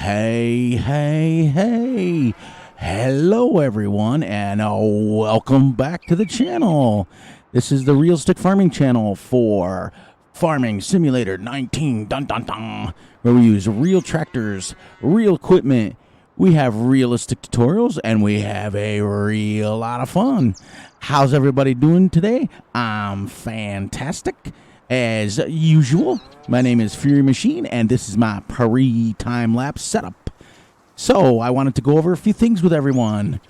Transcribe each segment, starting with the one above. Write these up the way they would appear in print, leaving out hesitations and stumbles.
Hey. Hello, everyone, and welcome back to the channel. This is the Realistic Farming channel for Farming Simulator 19, where we use real tractors, real equipment. We have realistic tutorials, and we have a real lot of fun. How's everybody doing today? I'm fantastic. As usual, my name is Fury Machine, and this is my pre-time-lapse setup. So, I wanted to go over a few things with everyone.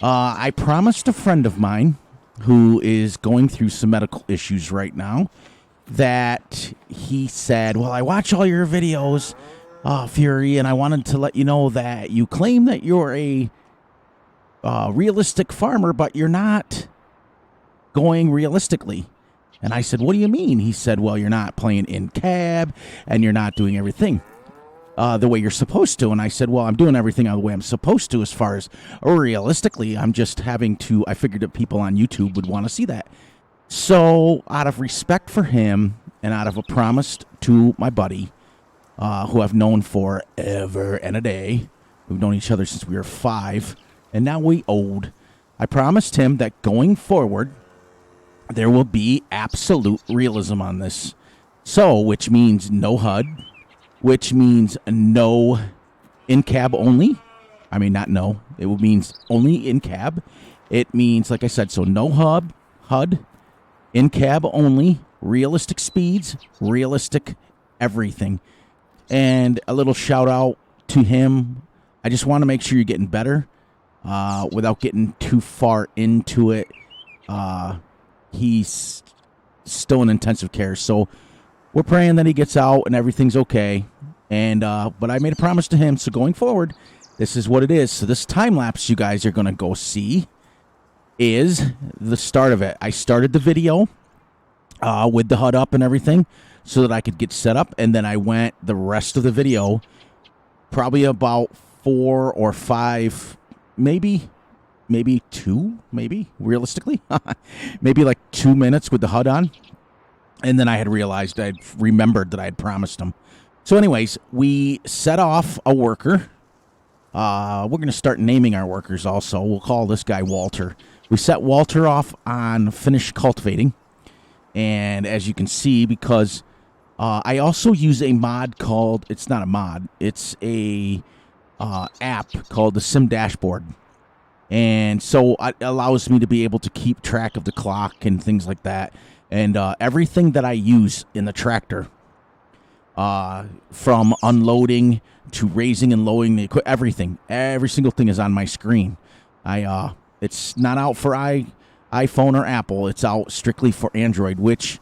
I promised a friend of mine, who is going through some medical issues right now, that he said, well, I watch all your videos, Fury, and I wanted to let you know that you claim that you're a realistic farmer, but you're not going realistically. And I said, what do you mean? He said, well, you're not playing in cab, and you're not doing everything the way you're supposed to. And I said, well, I'm doing everything the way I'm supposed to as far as realistically. I'm just having to, I figured that people on YouTube would want to see that. So out of respect for him and out of a promise to my buddy, who I've known forever and a day, we've known each other since we were 5, and now we old, I promised him that going forward, there will be absolute realism on this. So, which means no HUD, which means no in-cab only. I mean, not no. It means only in-cab. It means, like I said, so no HUD, in-cab only, realistic speeds, realistic everything. And a little shout out to him. I just want to make sure you're getting better without getting too far into it. He's still in intensive care, so we're praying that he gets out and everything's okay. And but I made a promise to him, so going forward, this is what it is. So this time lapse you guys are gonna go see is the start of it. I started the video with the HUD up and everything so that I could get set up, and then I went the rest of the video, probably about 4 or 5, maybe 2, realistically, maybe like 2 minutes with the HUD on. And then I had realized, I'd remembered that I had promised him. So anyways, we set off a worker. We're going to start naming our workers also. We'll call this guy Walter. We set Walter off on finish cultivating. And as you can see, because I also use a mod called, it's not a mod, it's a app called the Sim Dashboard. And so it allows me to be able to keep track of the clock and things like that. And everything that I use in the tractor, from unloading to raising and lowering the equipment, everything, every single thing is on my screen. It's not out for iPhone or Apple. It's out strictly for Android, which,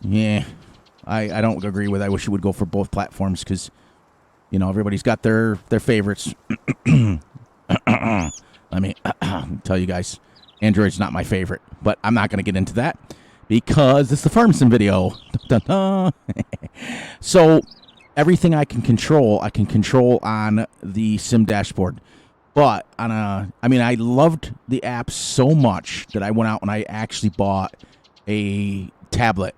yeah, I don't agree with. I wish it would go for both platforms because, you know, everybody's got their favorites. Let me tell you guys, Android's not my favorite, but I'm not going to get into that because it's the Farm Sim video. So everything I can control on the Sim Dashboard. But I loved the app so much that I went out and I actually bought a tablet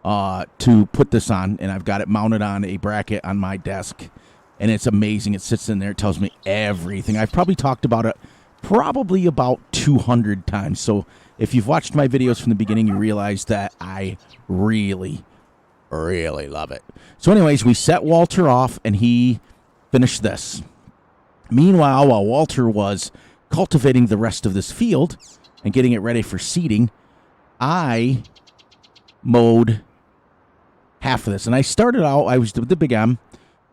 to put this on, and I've got it mounted on a bracket on my desk. And it's amazing. It sits in there. It tells me everything. I've probably talked about it probably about 200 times. So if you've watched my videos from the beginning, you realize that I really, really love it. So anyways, we set Walter off, and he finished this. Meanwhile, while Walter was cultivating the rest of this field and getting it ready for seeding, I mowed half of this. And I started out, I was with the Big M.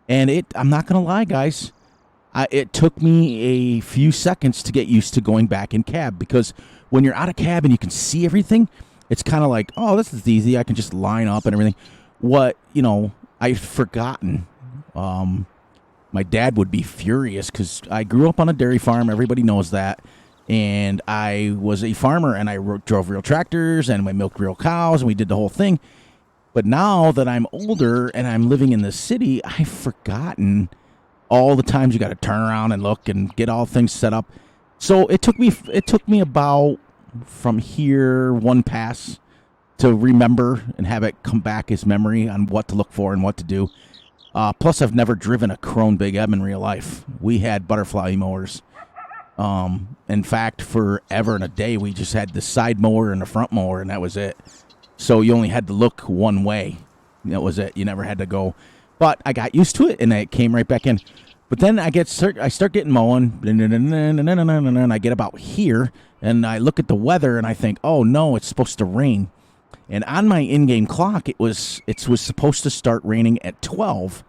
And I'm not going to lie, guys, it took me a few seconds to get used to going back in cab, because when you're out of cab and you can see everything, it's kind of like, oh, this is easy. I can just line up and everything. What, I've forgotten. My dad would be furious because I grew up on a dairy farm. Everybody knows that. And I was a farmer, and I drove real tractors, and we milked real cows, and we did the whole thing. But now that I'm older and I'm living in the city, I've forgotten all the times you got to turn around and look and get all things set up. So it took me about from here one pass to remember and have it come back as memory on what to look for and what to do. Plus, I've never driven a Krone Big M in real life. We had butterfly mowers. In fact, forever and a day, we just had the side mower and the front mower, and that was it. So you only had to look one way. That was it. You never had to go. But I got used to it, and it came right back in. But then I start getting mowing, and I get about here, and I look at the weather, and I think, oh no, it's supposed to rain. And on my in-game clock, it was supposed to start raining at 12,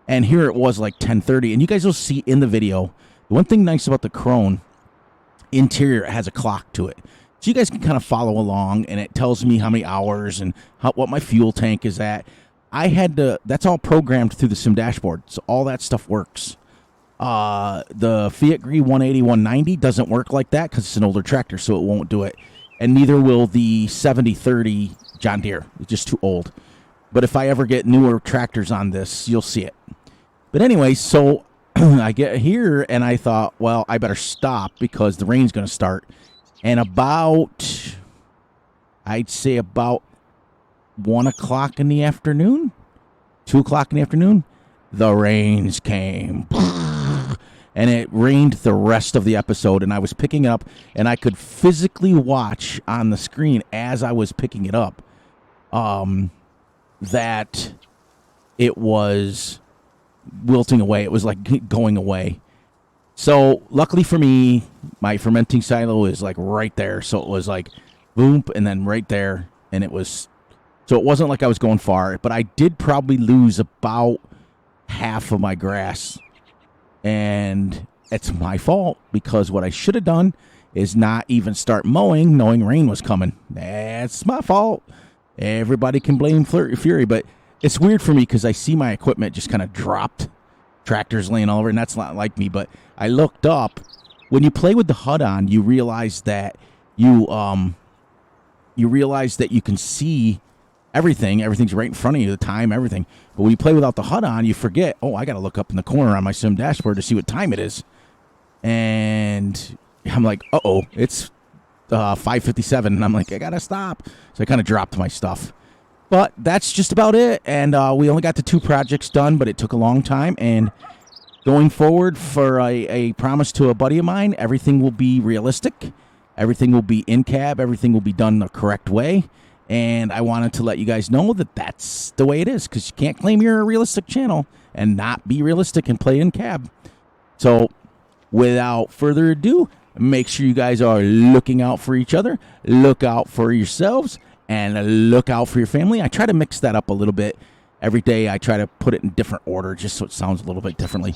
and here it was like 10:30. And you guys will see in the video, the one thing nice about the Krone interior, it has a clock to it. So you guys can kind of follow along, and it tells me how many hours and what my fuel tank is at. That's all programmed through the sim dashboard, so all that stuff works. The Fiat Gree 180, 190 doesn't work like that because it's an older tractor, so it won't do it. And neither will the 7030 John Deere. It's just too old. But if I ever get newer tractors on this, you'll see it. But anyway, so I get here, and I thought, well, I better stop because the rain's going to start. And I'd say about 1 o'clock in the afternoon, 2 o'clock in the afternoon, the rains came. And it rained the rest of the episode, and I was picking up, and I could physically watch on the screen as I was picking it up that it was wilting away. It was like going away. So luckily for me, my fermenting silo is like right there. So it was like boom, and then right there, and it wasn't like I was going far, but I did probably lose about half of my grass. And it's my fault because what I should have done is not even start mowing knowing rain was coming. That's my fault. Everybody can blame Fury, but it's weird for me because I see my equipment just kind of dropped. Tractors laying all over, and that's not like me, but I looked up. When you play with the HUD on, you realize that you can see everything. Everything's right in front of you, the time, everything. But when you play without the HUD on, you forget, oh, I got to look up in the corner on my sim dashboard to see what time it is. And I'm like, uh-oh, it's 5:57. And I'm like, I got to stop. So I kind of dropped my stuff. But that's just about it. And we only got the 2 projects done, but it took a long time. And going forward, for a promise to a buddy of mine, everything will be realistic. Everything will be in cab. Everything will be done the correct way. And I wanted to let you guys know that that's the way it is, because you can't claim you're a realistic channel and not be realistic and play in cab. So without further ado, make sure you guys are looking out for each other, look out for yourselves, and look out for your family. I try to mix that up a little bit every day. I try to put it in different order just so it sounds a little bit differently.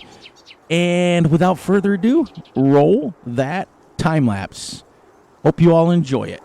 And without further ado, roll that time lapse. Hope you all enjoy it.